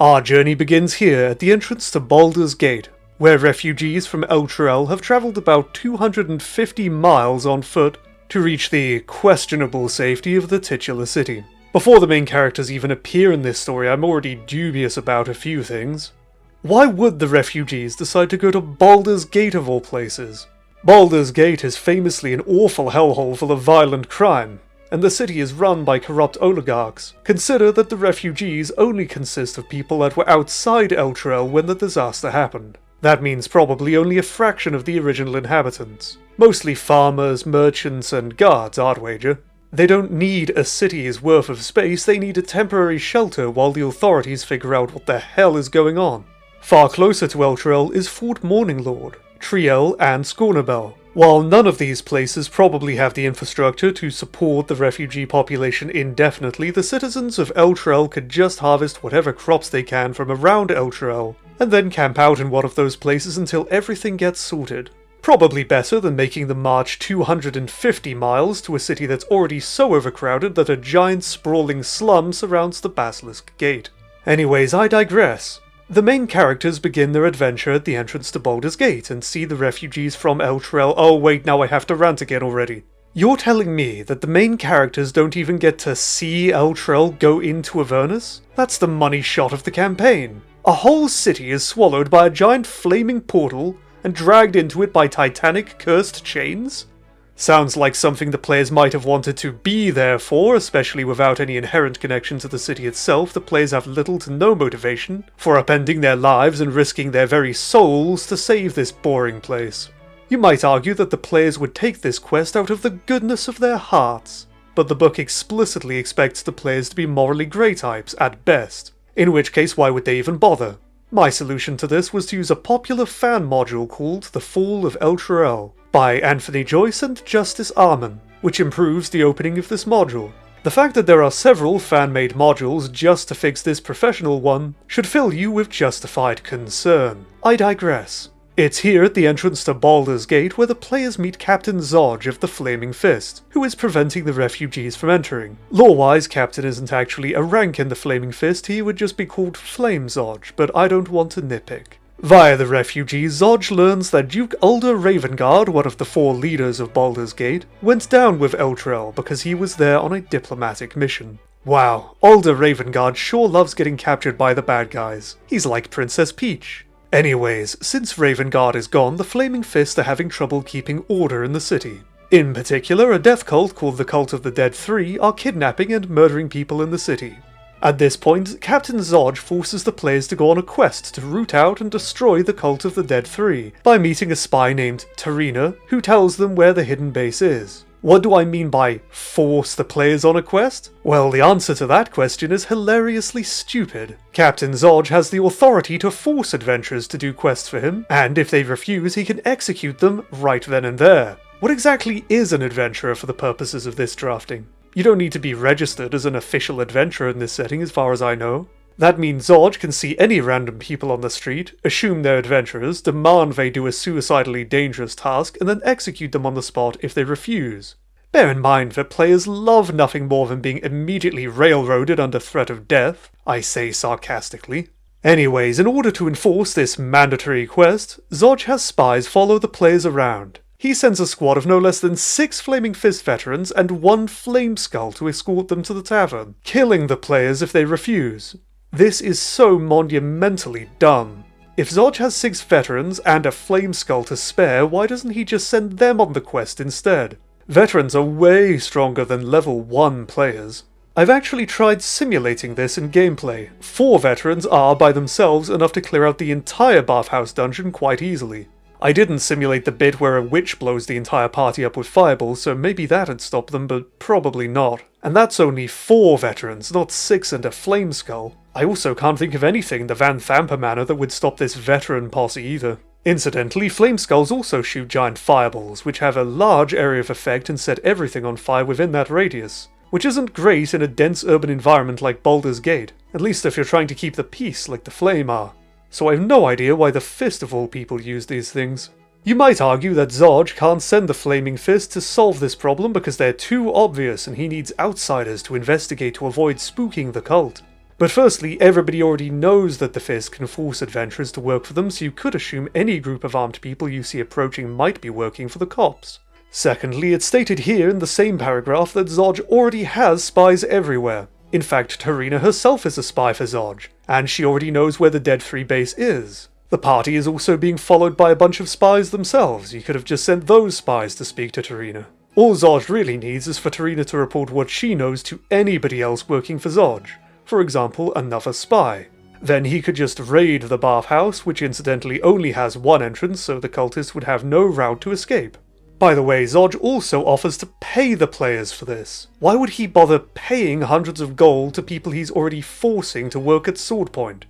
Our journey begins here at the entrance to Baldur's Gate, where refugees from Elturel have travelled about 250 miles on foot to reach the questionable safety of the titular city. Before the main characters even appear in this story, I'm already dubious about a few things. Why would the refugees decide to go to Baldur's Gate of all places? Baldur's Gate is famously an awful hellhole full of violent crime, and the city is run by corrupt oligarchs. Consider that the refugees only consist of people that were outside Elturel when the disaster happened. That means probably only a fraction of the original inhabitants. Mostly farmers, merchants, and guards, I'd wager. They don't need a city's worth of space, they need a temporary shelter while the authorities figure out what the hell is going on. Far closer to Elturel is Fort Morninglord, Triel, and Scornabel. While none of these places probably have the infrastructure to support the refugee population indefinitely, the citizens of Elturel could just harvest whatever crops they can from around Elturel, and then camp out in one of those places until everything gets sorted. Probably better than making the march 250 miles to a city that's already so overcrowded that a giant sprawling slum surrounds the Basilisk Gate. Anyways, I digress. The main characters begin their adventure at the entrance to Baldur's Gate and see the refugees from Elturel. Oh wait, now I have to rant again already. You're telling me that the main characters don't even get to see Elturel go into Avernus? That's the money shot of the campaign. A whole city is swallowed by a giant flaming portal and dragged into it by titanic cursed chains? Sounds like something the players might have wanted to be there for, especially without any inherent connection to the city itself. The players have little to no motivation for upending their lives and risking their very souls to save this boring place. You might argue that the players would take this quest out of the goodness of their hearts, but the book explicitly expects the players to be morally grey types at best, in which case why would they even bother? My solution to this was to use a popular fan module called The Fall of Elturel, by Anthony Joyce and Justice Arman, which improves the opening of this module. The fact that there are several fan-made modules just to fix this professional one should fill you with justified concern. I digress. It's here at the entrance to Baldur's Gate where the players meet Captain Zodge of the Flaming Fist, who is preventing the refugees from entering. Lore-wise, Captain isn't actually a rank in the Flaming Fist, he would just be called Flame Zodge, but I don't want to nitpick. Via the refugees, Zodge learns that Duke Ulder Ravengard, one of the 4 leaders of Baldur's Gate, went down with Elturel because he was there on a diplomatic mission. Wow, Ulder Ravengard sure loves getting captured by the bad guys. He's like Princess Peach. Anyways, since Ravengard is gone, the Flaming Fist are having trouble keeping order in the city. In particular, a death cult called the Cult of the Dead 3 are kidnapping and murdering people in the city. At this point, Captain Zodge forces the players to go on a quest to root out and destroy the Cult of the Dead 3 by meeting a spy named Tarina, who tells them where the hidden base is. What do I mean by force the players on a quest? Well, the answer to that question is hilariously stupid. Captain Zodge has the authority to force adventurers to do quests for him, and if they refuse, he can execute them right then and there. What exactly is an adventurer for the purposes of this drafting? You don't need to be registered as an official adventurer in this setting as far as I know. That means Zodge can see any random people on the street, assume they're adventurers, demand they do a suicidally dangerous task, and then execute them on the spot if they refuse. Bear in mind that players love nothing more than being immediately railroaded under threat of death, I say sarcastically. Anyways, in order to enforce this mandatory quest, Zodge has spies follow the players around. He sends a squad of no less than 6 Flaming Fist veterans and 1 Flame Skull to escort them to the tavern, killing the players if they refuse. This is so monumentally dumb. If Zodge has 6 veterans and a Flame Skull to spare, why doesn't he just send them on the quest instead? Veterans are way stronger than level 1 players. I've actually tried simulating this in gameplay. 4 veterans are, by themselves, enough to clear out the entire bathhouse dungeon quite easily. I didn't simulate the bit where a witch blows the entire party up with fireballs, so maybe that'd stop them, but probably not. And that's only 4 veterans, not 6 and a Flame Skull. I also can't think of anything in the Vanthampur manner that would stop this veteran posse either. Incidentally, Flame Skulls also shoot giant fireballs, which have a large area of effect and set everything on fire within that radius, which isn't great in a dense urban environment like Baldur's Gate, at least if you're trying to keep the peace like the Flame are. So I have no idea why the Fist of all people use these things. You might argue that Zodge can't send the Flaming Fist to solve this problem because they're too obvious and he needs outsiders to investigate to avoid spooking the cult. But firstly, everybody already knows that the Fist can force adventurers to work for them, so you could assume any group of armed people you see approaching might be working for the cops. Secondly, it's stated here in the same paragraph that Zodge already has spies everywhere. In fact, Tarina herself is a spy for Zodge, and she already knows where the Dead 3 base is. The party is also being followed by a bunch of spies themselves. You could have just sent those spies to speak to Tarina. All Zodge really needs is for Tarina to report what she knows to anybody else working for Zodge. For example, another spy. Then he could just raid the bathhouse, which incidentally only has one entrance, so the cultists would have no route to escape. By the way, Zodge also offers to pay the players for this. Why would he bother paying hundreds of gold to people he's already forcing to work at Swordpoint?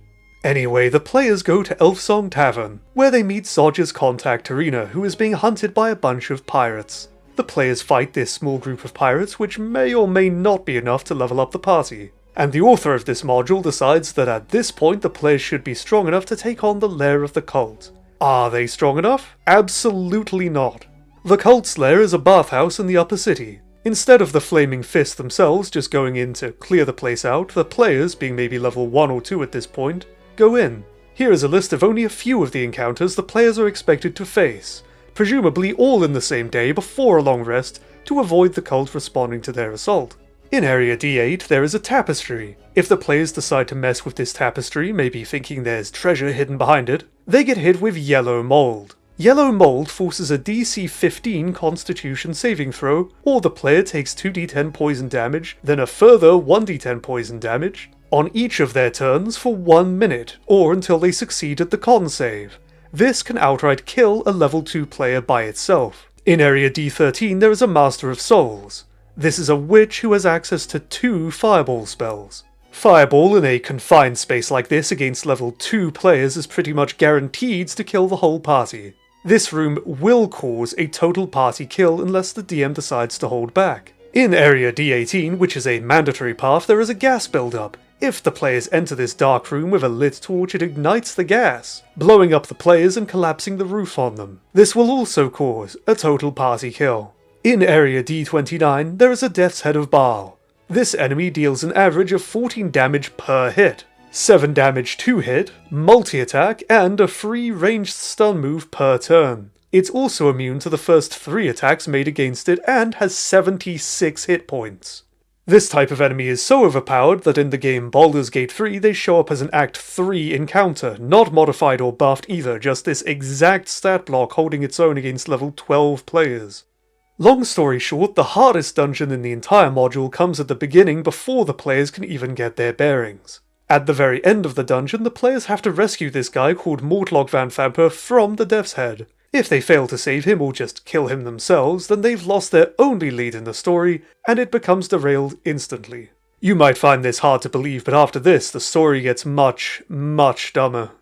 Anyway, the players go to Elfsong Tavern, where they meet Zodge's contact Tarina, who is being hunted by a bunch of pirates. The players fight this small group of pirates, which may or may not be enough to level up the party. And the author of this module decides that at this point the players should be strong enough to take on the lair of the cult. Are they strong enough? Absolutely not. The cult's lair is a bathhouse in the upper city. Instead of the Flaming Fist themselves just going in to clear the place out, the players, being maybe level 1 or 2 at this point, go in. Here is a list of only a few of the encounters the players are expected to face, presumably all in the same day before a long rest to avoid the cult responding to their assault. In Area D8, there is a tapestry. If the players decide to mess with this tapestry, maybe thinking there's treasure hidden behind it, they get hit with yellow mold. Yellow mold forces a DC 15 Constitution saving throw, or the player takes 2d10 poison damage, then a further 1d10 poison damage, on each of their turns for 1 minute, or until they succeed at the con save. This can outright kill a level 2 player by itself. In Area D13, there is a Master of Souls. This is a witch who has access to 2 fireball spells. Fireball in a confined space like this against level 2 players is pretty much guaranteed to kill the whole party. This room will cause a total party kill unless the DM decides to hold back. In Area D18, which is a mandatory path, there is a gas buildup. If the players enter this dark room with a lit torch, it ignites the gas, blowing up the players and collapsing the roof on them. This will also cause a total party kill. In Area D29, there is a Death's Head of Baal. This enemy deals an average of 14 damage per hit, 7 damage to hit, multi-attack, and a free ranged stun move per turn. It's also immune to the first 3 attacks made against it and has 76 hit points. This type of enemy is so overpowered that in the game Baldur's Gate 3 they show up as an Act 3 encounter, not modified or buffed either, just this exact stat block holding its own against level 12 players. Long story short, the hardest dungeon in the entire module comes at the beginning before the players can even get their bearings. At the very end of the dungeon, the players have to rescue this guy called Mortlog Vanthampur from the Death's Head. If they fail to save him or just kill him themselves, then they've lost their only lead in the story, and it becomes derailed instantly. You might find this hard to believe, but after this, the story gets much, much dumber.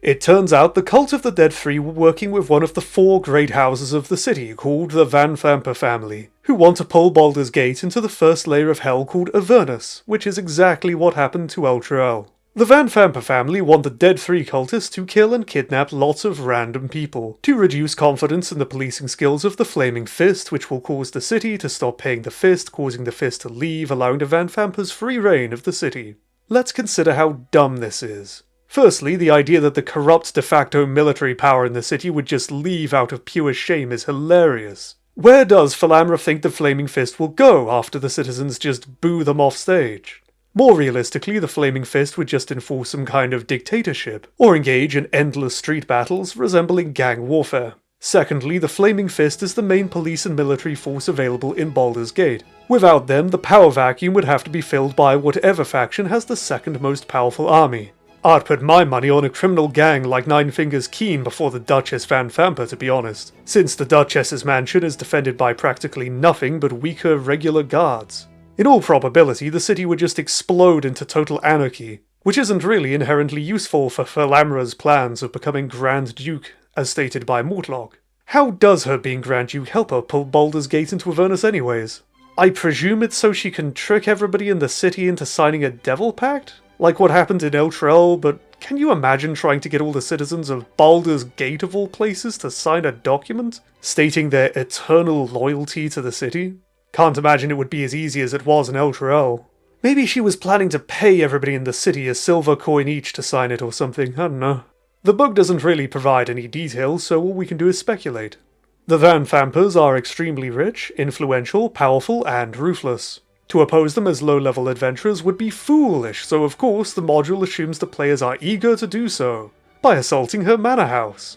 It turns out the Cult of the Dead 3 were working with one of the 4 great houses of the city, called the Vanthampur family, who want to pull Baldur's Gate into the first layer of hell called Avernus, which is exactly what happened to Elturel. The Vanthampur family want the Dead 3 cultists to kill and kidnap lots of random people, to reduce confidence in the policing skills of the Flaming Fist, which will cause the city to stop paying the Fist, causing the Fist to leave, allowing the Vanthampurs free reign of the city. Let's consider how dumb this is. Firstly, the idea that the corrupt de facto military power in the city would just leave out of pure shame is hilarious. Where does Falamra think the Flaming Fist will go after the citizens just boo them off stage? More realistically, the Flaming Fist would just enforce some kind of dictatorship, or engage in endless street battles resembling gang warfare. Secondly, the Flaming Fist is the main police and military force available in Baldur's Gate. Without them, the power vacuum would have to be filled by whatever faction has the second most powerful army. I'd put my money on a criminal gang like Nine Fingers Keen before the Duchess Vanthampur, to be honest, since the Duchess's mansion is defended by practically nothing but weaker regular guards. In all probability, the city would just explode into total anarchy, which isn't really inherently useful for Falamra's plans of becoming Grand Duke, as stated by Mortlog. How does her being Grand Duke help her pull Baldur's Gate into Avernus anyways? I presume it's so she can trick everybody in the city into signing a devil pact? Like what happened in Elturel, but can you imagine trying to get all the citizens of Baldur's Gate of all places to sign a document stating their eternal loyalty to the city? Can't imagine it would be as easy as it was in Elturel. Maybe she was planning to pay everybody in the city a silver coin each to sign it or something, I don't know. The book doesn't really provide any details, so all we can do is speculate. The Vanthampurs are extremely rich, influential, powerful, and ruthless. To oppose them as low-level adventurers would be foolish, so of course the module assumes the players are eager to do so, by assaulting her manor house.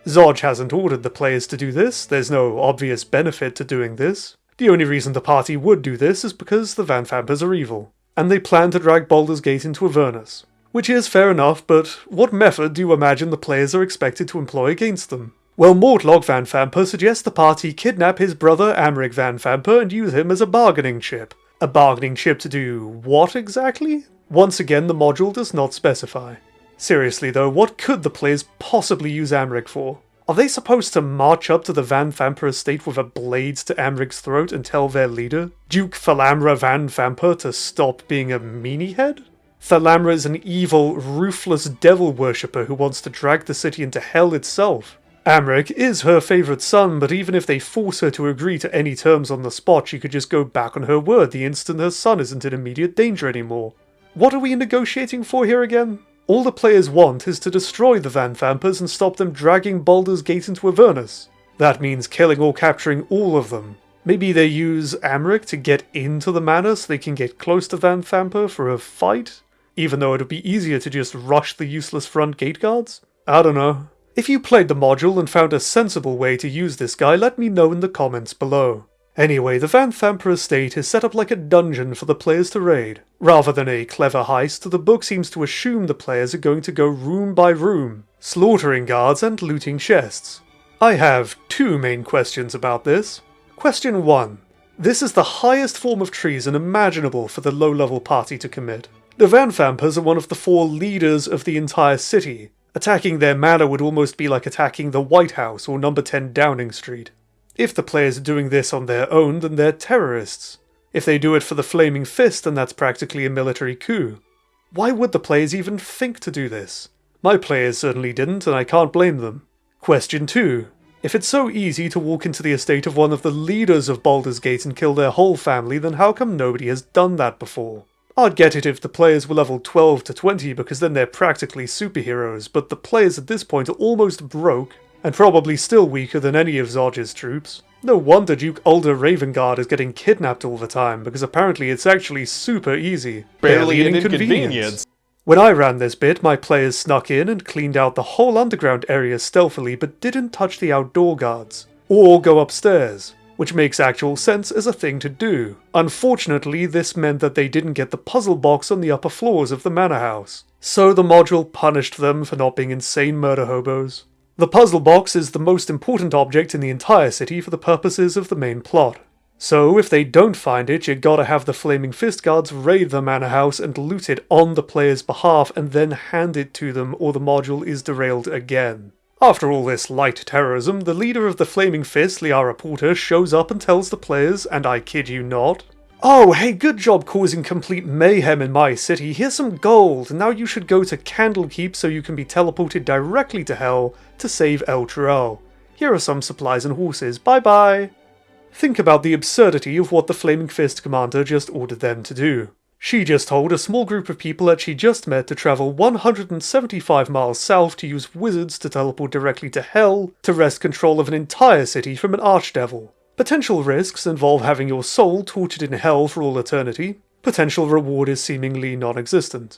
Zodge hasn't ordered the players to do this, there's no obvious benefit to doing this. The only reason the party would do this is because the Vanthampurs are evil, and they plan to drag Baldur's Gate into Avernus. Which is fair enough, but what method do you imagine the players are expected to employ against them? Well, Mortlock Vanthampur suggests the party kidnap his brother Amric Vanthampur and use him as a bargaining chip. A bargaining chip to do what exactly? Once again, the module does not specify. Seriously though, what could the players possibly use Amric for? Are they supposed to march up to the Vanthampur estate with a blade to Amric's throat and tell their leader, Duke Thalamra Vanthampur, to stop being a meaniehead? Thalamra is an evil, ruthless devil worshipper who wants to drag the city into hell itself. Amric is her favourite son, but even if they force her to agree to any terms on the spot, she could just go back on her word the instant her son isn't in immediate danger anymore. What are we negotiating for here again? All the players want is to destroy the Vanthampurs and stop them dragging Baldur's Gate into Avernus. That means killing or capturing all of them. Maybe they use Amric to get into the manor so they can get close to Vanthampur for a fight? Even though it would be easier to just rush the useless front gate guards? I don't know. If you played the module and found a sensible way to use this guy, let me know in the comments below. Anyway, the Vanthampur estate is set up like a dungeon for the players to raid. Rather than a clever heist, the book seems to assume the players are going to go room by room, slaughtering guards and looting chests. I have two main questions about this. Question 1. This is the highest form of treason imaginable for the low-level party to commit. The Vanthampurs are one of the 4 leaders of the entire city. Attacking their manor would almost be like attacking the White House or number 10 Downing Street. If the players are doing this on their own, then they're terrorists. If they do it for the Flaming Fist, then that's practically a military coup. Why would the players even think to do this? My players certainly didn't, and I can't blame them. Question 2. If it's so easy to walk into the estate of one of the leaders of Baldur's Gate and kill their whole family, then how come nobody has done that before? I'd get it if the players were level 12 to 20 because then they're practically superheroes, but the players at this point are almost broke, and probably still weaker than any of Zodge's troops. No wonder Duke Ulder Ravengard is getting kidnapped all the time, because apparently it's actually super easy. Barely an inconvenience. When I ran this bit, my players snuck in and cleaned out the whole underground area stealthily, but didn't touch the outdoor guards, or go upstairs, which makes actual sense as a thing to do. Unfortunately, this meant that they didn't get the puzzle box on the upper floors of the manor house, so the module punished them for not being insane murder hobos. The puzzle box is the most important object in the entire city for the purposes of the main plot. So if they don't find it, you gotta have the Flaming Fist guards raid the manor house and loot it on the player's behalf and then hand it to them, or the module is derailed again. After all this light terrorism, the leader of the Flaming Fist, Liara Porter, shows up and tells the players, and I kid you not, "Oh, hey, good job causing complete mayhem in my city. Here's some gold. Now you should go to Candlekeep so you can be teleported directly to Hell to save El Turel. Here are some supplies and horses. Bye-bye." Think about the absurdity of what the Flaming Fist commander just ordered them to do. She just told a small group of people that she just met to travel 175 miles south to use wizards to teleport directly to Hell to wrest control of an entire city from an archdevil. Potential risks involve having your soul tortured in hell for all eternity. Potential reward is seemingly non-existent.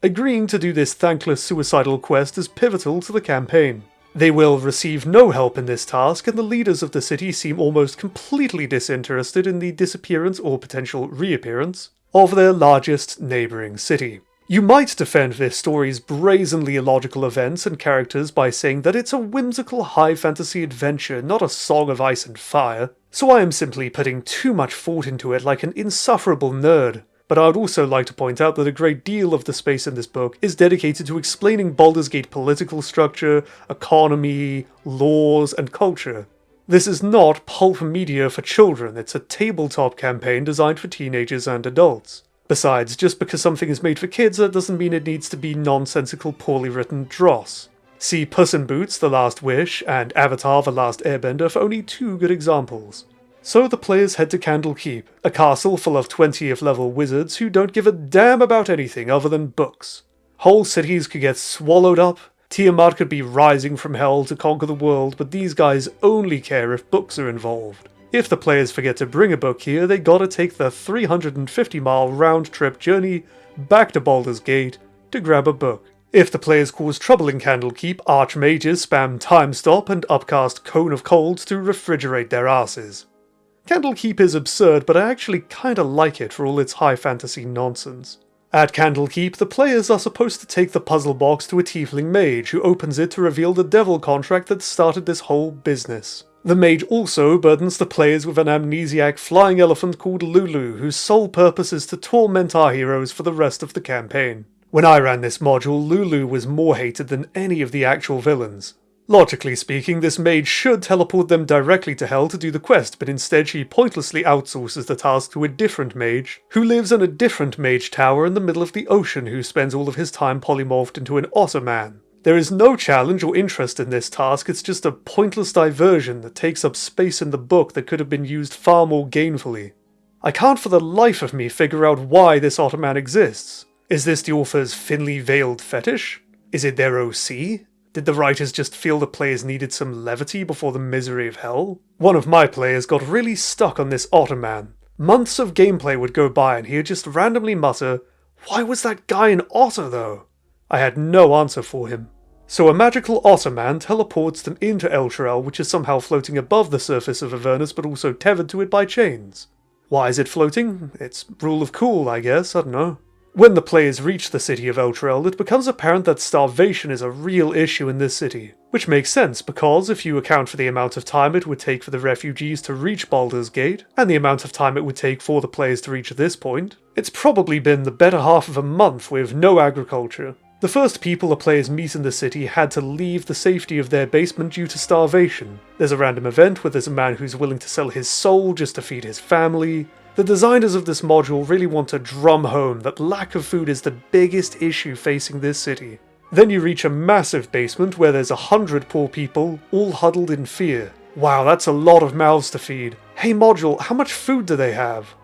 Agreeing to do this thankless suicidal quest is pivotal to the campaign. They will receive no help in this task, and the leaders of the city seem almost completely disinterested in the disappearance or potential reappearance of their largest neighbouring city. You might defend this story's brazenly illogical events and characters by saying that it's a whimsical high fantasy adventure, not a song of ice and fire, so I am simply putting too much thought into it like an insufferable nerd. But I would also like to point out that a great deal of the space in this book is dedicated to explaining Baldur's Gate political structure, economy, laws, and culture. This is not pulp media for children, it's a tabletop campaign designed for teenagers and adults. Besides, just because something is made for kids, that doesn't mean it needs to be nonsensical, poorly written dross. See Puss in Boots: The Last Wish and Avatar: The Last Airbender for only 2 good examples. So the players head to Candlekeep, a castle full of 20th level wizards who don't give a damn about anything other than books. Whole cities could get swallowed up, Tiamat could be rising from hell to conquer the world, but these guys only care if books are involved. If the players forget to bring a book here, they gotta take the 350-mile round-trip journey back to Baldur's Gate to grab a book. If the players cause trouble in Candlekeep, archmages spam Time Stop and upcast Cone of Colds to refrigerate their asses. Candlekeep is absurd, but I actually kinda like it for all its high fantasy nonsense. At Candlekeep, the players are supposed to take the puzzle box to a tiefling mage, who opens it to reveal the devil contract that started this whole business. The mage also burdens the players with an amnesiac flying elephant called Lulu, whose sole purpose is to torment our heroes for the rest of the campaign. When I ran this module, Lulu was more hated than any of the actual villains. Logically speaking, this mage should teleport them directly to hell to do the quest, but instead she pointlessly outsources the task to a different mage, who lives in a different mage tower in the middle of the ocean, who spends all of his time polymorphed into an otterman. There is no challenge or interest in this task, it's just a pointless diversion that takes up space in the book that could have been used far more gainfully. I can't for the life of me figure out why this otterman exists. Is this the author's thinly veiled fetish? Is it their OC? Did the writers just feel the players needed some levity before the misery of hell? One of my players got really stuck on this otterman. Months of gameplay would go by and he would just randomly mutter, "Why was that guy an otter though?" I had no answer for him. So a magical otterman teleports them into Elturel, which is somehow floating above the surface of Avernus but also tethered to it by chains. Why is it floating? It's rule of cool, I guess, I don't know. When the players reach the city of Elturel, it becomes apparent that starvation is a real issue in this city. Which makes sense, because if you account for the amount of time it would take for the refugees to reach Baldur's Gate, and the amount of time it would take for the players to reach this point, it's probably been the better half of a month with no agriculture. The first people the players meet in the city had to leave the safety of their basement due to starvation. There's a random event where there's a man who's willing to sell his soul just to feed his family. The designers of this module really want to drum home that lack of food is the biggest issue facing this city. Then you reach a massive basement where there's 100 poor people, all huddled in fear. Wow, that's a lot of mouths to feed. Hey module, how much food do they have?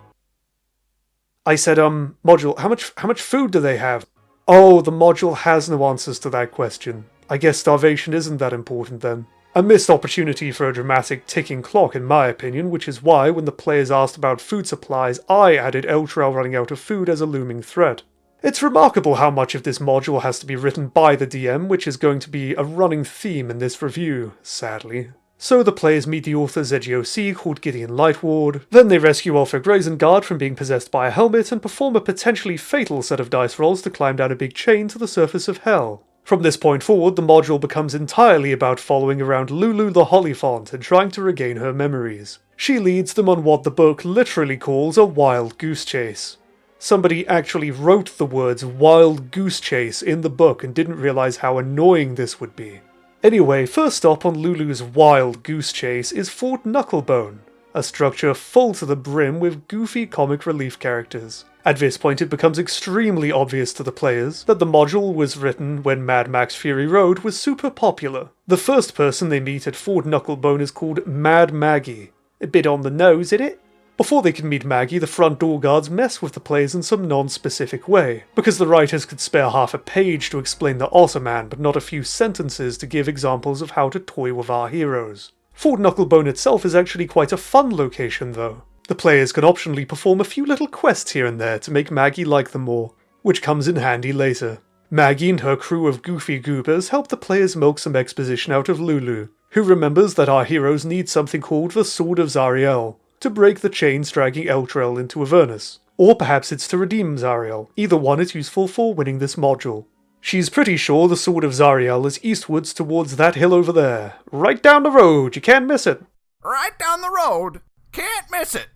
I said, module, how much food do they have? Oh, the module has no answers to that question. I guess starvation isn't that important then. A missed opportunity for a dramatic ticking clock in my opinion, which is why when the players asked about food supplies, I added Elturel running out of food as a looming threat. It's remarkable how much of this module has to be written by the DM, which is going to be a running theme in this review, sadly. So the players meet the author's ZGOC called Gideon Lightward, then they rescue Ulfric Isengard from being possessed by a helmet and perform a potentially fatal set of dice rolls to climb down a big chain to the surface of hell. From this point forward, the module becomes entirely about following around Lulu the Hollyphant and trying to regain her memories. She leads them on what the book literally calls a wild goose chase. Somebody actually wrote the words wild goose chase in the book and didn't realize how annoying this would be. Anyway, first stop on Lulu's wild goose chase is Fort Knucklebone, a structure full to the brim with goofy comic relief characters. At this point it becomes extremely obvious to the players that the module was written when Mad Max Fury Road was super popular. The first person they meet at Fort Knucklebone is called Mad Maggie. A bit on the nose, isn't it? Before they can meet Maggie, the front door guards mess with the players in some non-specific way, because the writers could spare half a page to explain the Otterman, but not a few sentences to give examples of how to toy with our heroes. Fort Knucklebone itself is actually quite a fun location though. The players can optionally perform a few little quests here and there to make Maggie like them more, which comes in handy later. Maggie and her crew of goofy goobers help the players milk some exposition out of Lulu, who remembers that our heroes need something called the Sword of Zariel, to break the chains dragging Elturel into Avernus. Or perhaps it's to redeem Zariel, either one is useful for winning this module. She's pretty sure the Sword of Zariel is eastwards towards that hill over there. Right down the road, you can't miss it. Right down the road, can't miss it.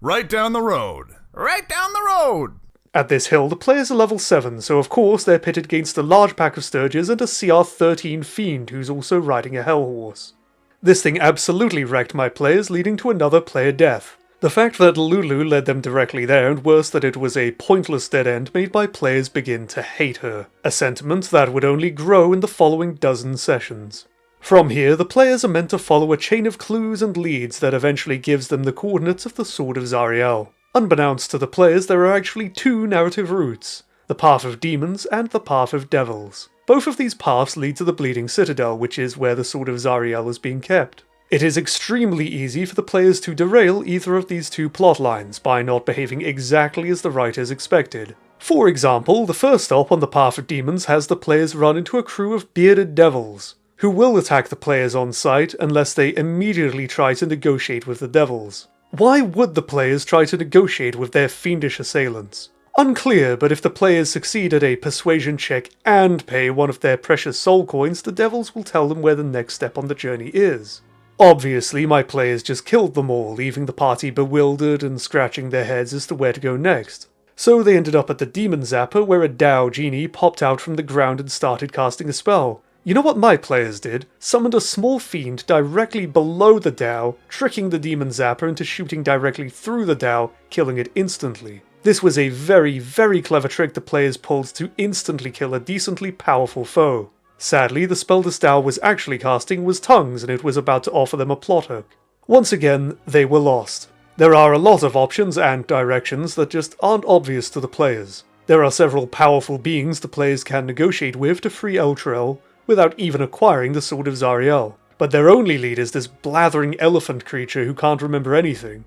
Right down the road. Right down the road. At this hill, the players are level 7, so of course they're pitted against a large pack of Sturges and a CR13 fiend who's also riding a hell horse. This thing absolutely wrecked my players, leading to another player death. The fact that Lulu led them directly there, and worse that it was a pointless dead end, made my players begin to hate her, a sentiment that would only grow in the following dozen sessions. From here, the players are meant to follow a chain of clues and leads that eventually gives them the coordinates of the Sword of Zariel. Unbeknownst to the players, there are actually two narrative routes, the Path of Demons and the Path of Devils. Both of these paths lead to the Bleeding Citadel, which is where the Sword of Zariel is being kept. It is extremely easy for the players to derail either of these two plot lines by not behaving exactly as the writers expected. For example, the first stop on the Path of Demons has the players run into a crew of bearded devils, who will attack the players on sight unless they immediately try to negotiate with the devils. Why would the players try to negotiate with their fiendish assailants? Unclear, but if the players succeed at a persuasion check and pay one of their precious soul coins, the devils will tell them where the next step on the journey is. Obviously, my players just killed them all, leaving the party bewildered and scratching their heads as to where to go next. So they ended up at the Demon Zapper, where a Dao genie popped out from the ground and started casting a spell. You know what my players did? Summoned a small fiend directly below the Dao, tricking the Demon Zapper into shooting directly through the Dao, killing it instantly. This was a very, very clever trick the players pulled to instantly kill a decently powerful foe. Sadly, the spell the Dao was actually casting was Tongues, and it was about to offer them a plot hook. Once again, they were lost. There are a lot of options and directions that just aren't obvious to the players. There are several powerful beings the players can negotiate with to free Elturel, without even acquiring the Sword of Zariel. But their only lead is this blathering elephant creature who can't remember anything.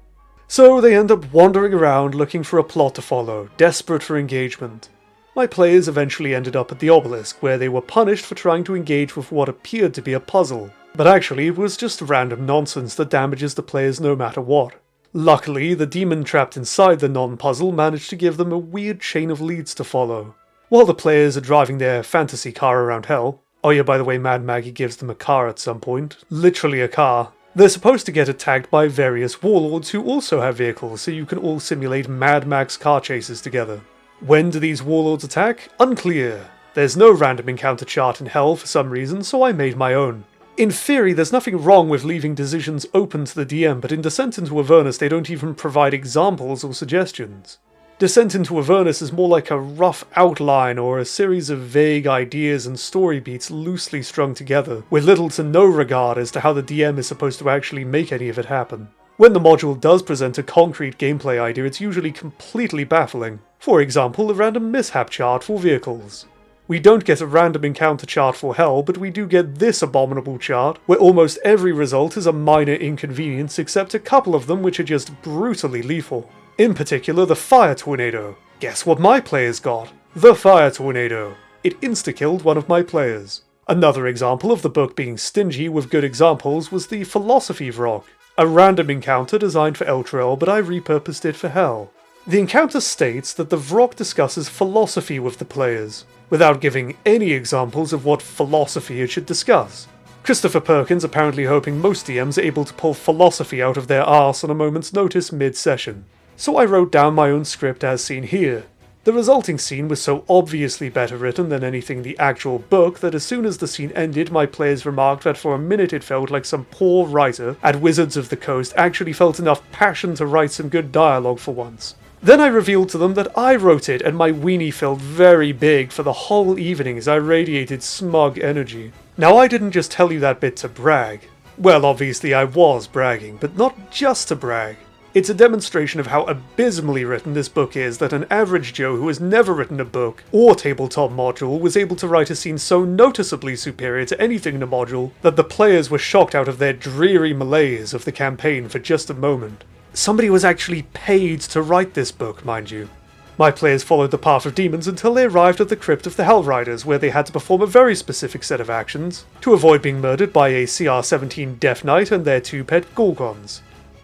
So they end up wandering around looking for a plot to follow, desperate for engagement. My players eventually ended up at the obelisk, where they were punished for trying to engage with what appeared to be a puzzle. But actually, it was just random nonsense that damages the players no matter what. Luckily, the demon trapped inside the non-puzzle managed to give them a weird chain of leads to follow. While the players are driving their fantasy car around hell, oh yeah, by the way, Mad Maggie gives them a car at some point, literally a car, they're supposed to get attacked by various warlords who also have vehicles, so you can all simulate Mad Max car chases together. When do these warlords attack? Unclear. There's no random encounter chart in hell for some reason, so I made my own. In theory, there's nothing wrong with leaving decisions open to the DM, but in Descent into Avernus they don't even provide examples or suggestions. Descent into Avernus is more like a rough outline or a series of vague ideas and story beats loosely strung together, with little to no regard as to how the DM is supposed to actually make any of it happen. When the module does present a concrete gameplay idea, it's usually completely baffling. For example, a random mishap chart for vehicles. We don't get a random encounter chart for hell, but we do get this abominable chart, where almost every result is a minor inconvenience except a couple of them which are just brutally lethal. In particular, the Fire Tornado. Guess what my players got? The Fire Tornado. It insta-killed one of my players. Another example of the book being stingy with good examples was the Philosophy Vrock. A random encounter designed for Elturel, but I repurposed it for hell. The encounter states that the Vrock discusses philosophy with the players, without giving any examples of what philosophy it should discuss. Christopher Perkins apparently hoping most DMs are able to pull philosophy out of their arse on a moment's notice mid-session. So I wrote down my own script as seen here. The resulting scene was so obviously better written than anything in the actual book that as soon as the scene ended, my players remarked that for a minute it felt like some poor writer at Wizards of the Coast actually felt enough passion to write some good dialogue for once. Then I revealed to them that I wrote it, and my weenie felt very big for the whole evening as I radiated smug energy. Now I didn't just tell you that bit to brag. Well, obviously I was bragging, but not just to brag. It's a demonstration of how abysmally written this book is that an average Joe who has never written a book or tabletop module was able to write a scene so noticeably superior to anything in the module that the players were shocked out of their dreary malaise of the campaign for just a moment. Somebody was actually paid to write this book, mind you. My players followed the path of demons until they arrived at the crypt of the Hell Riders, where they had to perform a very specific set of actions to avoid being murdered by a CR-17 Death Knight and their two pet Gorgons.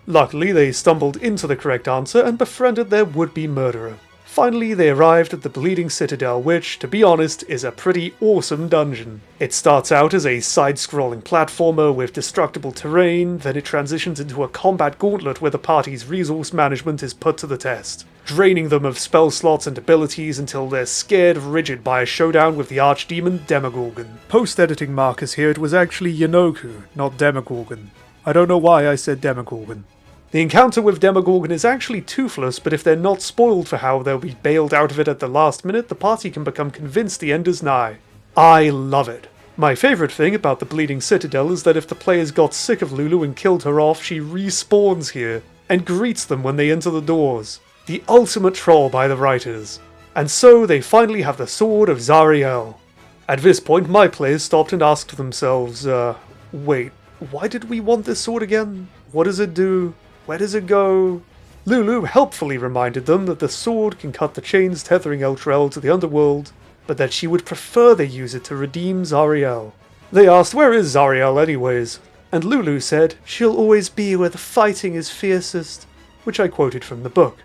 Luckily, they stumbled into the correct answer and befriended their would-be murderer. Finally, they arrived at the Bleeding Citadel, which, to be honest, is a pretty awesome dungeon. It starts out as a side-scrolling platformer with destructible terrain, then it transitions into a combat gauntlet where the party's resource management is put to the test, draining them of spell slots and abilities until they're scared rigid by a showdown with the archdemon Demogorgon. Post-editing markers here, it was actually Yanoku, not Demogorgon. I don't know why I said Demogorgon. The encounter with Demogorgon is actually toothless, but if they're not spoiled for how they'll be bailed out of it at the last minute, the party can become convinced the end is nigh. I love it. My favourite thing about the Bleeding Citadel is that if the players got sick of Lulu and killed her off, she respawns here and greets them when they enter the doors. The ultimate troll by the writers. And so they finally have the Sword of Zariel. At this point, my players stopped and asked themselves, wait, why did we want this sword again? What does it do? Where does it go? Lulu helpfully reminded them that the sword can cut the chains tethering Elturel to the underworld, but that she would prefer they use it to redeem Zariel. They asked, where is Zariel anyways? And Lulu said, she'll always be where the fighting is fiercest, which I quoted from the book.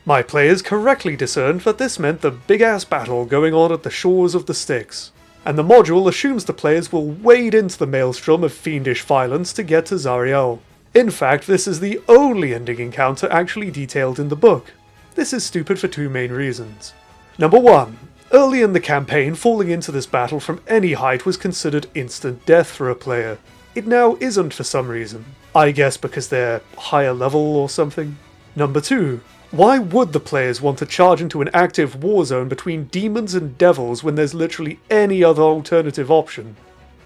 My players correctly discerned that this meant the big-ass battle going on at the shores of the Styx, and the module assumes the players will wade into the maelstrom of fiendish violence to get to Zariel. In fact, this is the only ending encounter actually detailed in the book. This is stupid for two main reasons. Number 1. Early in the campaign, falling into this battle from any height was considered instant death for a player. It now isn't for some reason. I guess because they're higher level or something. Number 2. Why would the players want to charge into an active war zone between demons and devils when there's literally any other alternative option?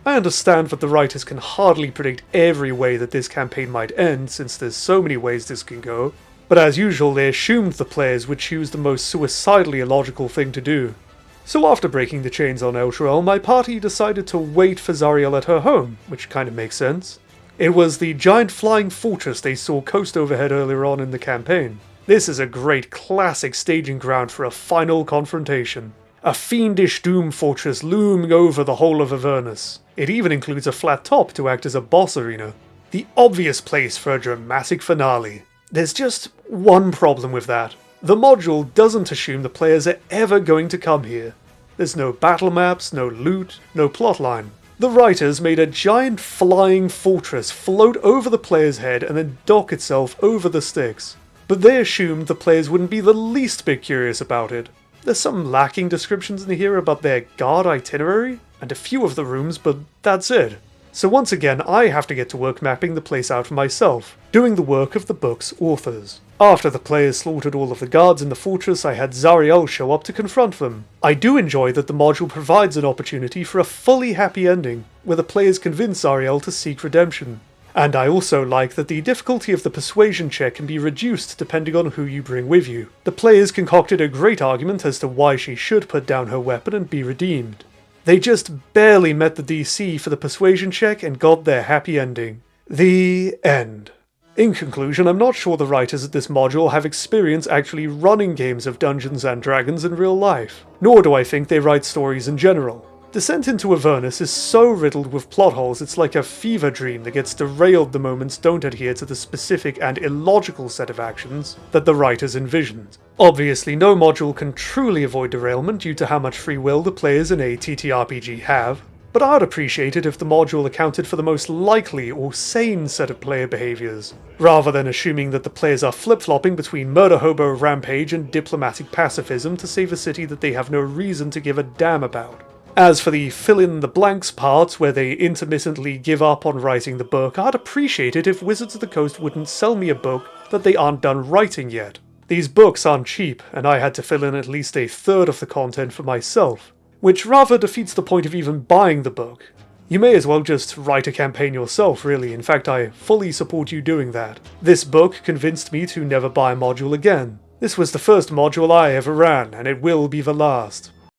I understand that the writers can hardly predict every way that this campaign might end, since there's so many ways this can go, but as usual they assumed the players would choose the most suicidally illogical thing to do. So after breaking the chains on Elturel, my party decided to wait for Zariel at her home, which kind of makes sense. It was the giant flying fortress they saw coast overhead earlier on in the campaign. This is a great classic staging ground for a final confrontation. A fiendish doom fortress looming over the whole of Avernus. It even includes a flat top to act as a boss arena. The obvious place for a dramatic finale. There's just one problem with that. The module doesn't assume the players are ever going to come here. There's no battle maps, no loot, no plotline. The writers made a giant flying fortress float over the player's head and then dock itself over the Styx. But they assumed the players wouldn't be the least bit curious about it. There's some lacking descriptions in here about their guard itinerary, and a few of the rooms, but that's it. So once again, I have to get to work mapping the place out for myself, doing the work of the book's authors. After the players slaughtered all of the guards in the fortress, I had Zariel show up to confront them. I do enjoy that the module provides an opportunity for a fully happy ending, where the players convince Zariel to seek redemption. And I also like that the difficulty of the persuasion check can be reduced depending on who you bring with you. The players concocted a great argument as to why she should put down her weapon and be redeemed. They just barely met the DC for the persuasion check and got their happy ending. The end. In conclusion, I'm not sure the writers of this module have experience actually running games of Dungeons & Dragons in real life, nor do I think they write stories in general. Descent into Avernus is so riddled with plot holes it's like a fever dream that gets derailed the moments don't adhere to the specific and illogical set of actions that the writers envisioned. Obviously, no module can truly avoid derailment due to how much free will the players in a TTRPG have, but I'd appreciate it if the module accounted for the most likely or sane set of player behaviors, rather than assuming that the players are flip-flopping between murder hobo rampage and diplomatic pacifism to save a city that they have no reason to give a damn about. As for the fill-in-the-blanks parts where they intermittently give up on writing the book, I'd appreciate it if Wizards of the Coast wouldn't sell me a book that they aren't done writing yet. These books aren't cheap, and I had to fill in at least a third of the content for myself, which rather defeats the point of even buying the book. You may as well just write a campaign yourself, really. In fact, I fully support you doing that. This book convinced me to never buy a module again. This was the first module I ever ran, and it will be the last.